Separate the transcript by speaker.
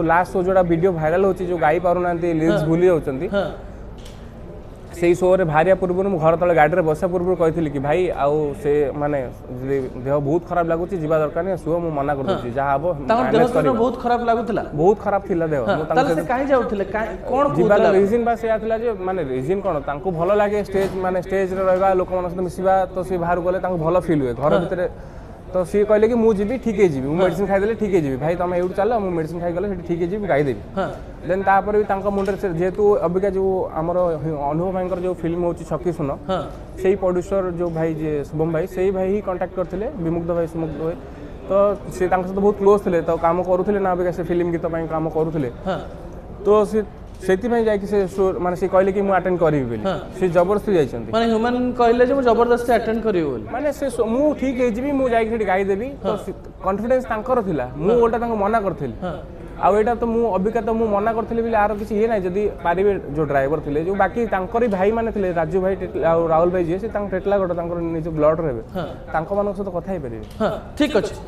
Speaker 1: last show जोड़ा video viral होची जो गाई पारु नांती लिरिक्स भूली जाउचंती से शो रे भारिया पूर्व घर तले गाड़ी में बसा पूर्व कही कि भाई आउ से माने देह बहुत खराब लगुच जीवा दरकार नहीं सुह मुझे मना कर जहाँ हम
Speaker 2: बहुत खराब लगुला
Speaker 1: बहुत खराब थिला देह जीवार रिजन बा से आथिला जे माने रिजन कोन तांको भलो लागे स्टेज माने स्टेज रे रहबा लोक मन सहित मिसिबा तो से बाहर गले तांको भलो फील हुए घर भीतर तो सी कहले कि मु जीबी ठीक है जीबी मेडिसिन खाई देले ठीक है जीबी भाई तुम एउड चलो मु मेडिसिन खाई गले ठीक है जीबी गाई देबी देन तापर भी तांको मुंडे जेहेतु अबिका जो हमर अनुभव भाईकर जो फिल्म होची छक्की सुन सेही प्रोड्यूसर जो भाई जे शुभम भाई सेही भाई ही कांटेक्ट करथिले विमुग्ध भाई सुमुग्ध भाई तो से तांको सहित बहुत क्लोज थिले तो काम करूथिले ना अबिका से फिल्म गीत पई काम करूथिले तो से सेति में जाय कि से माने से कहले कि मु अटेंड करिवि बोली से जबरदस्ती जाइछंती
Speaker 2: माने ह्यूमन कहले जे मु जबरदस्ती अटेंड करिवि बोली
Speaker 1: माने से मु ठीक हे जिबी मु जाय कि गाई देबी तो कॉन्फिडेंस तांकर थिला मु ओल्टा तांको मना करथिल आ एटा तो मु अबिका तो मु मना करथिल बिले आरो किछि हे नै जदी पारिबे जो ड्राइवर थिले जो बाकी तांकरी भाई माने थिले राजू भाई आ राहुल भाई जे से तांक टेटला गड तांकर निज ब्लड रहबे तांको मानक सहित कथा हे परिबे
Speaker 2: ठीक अछि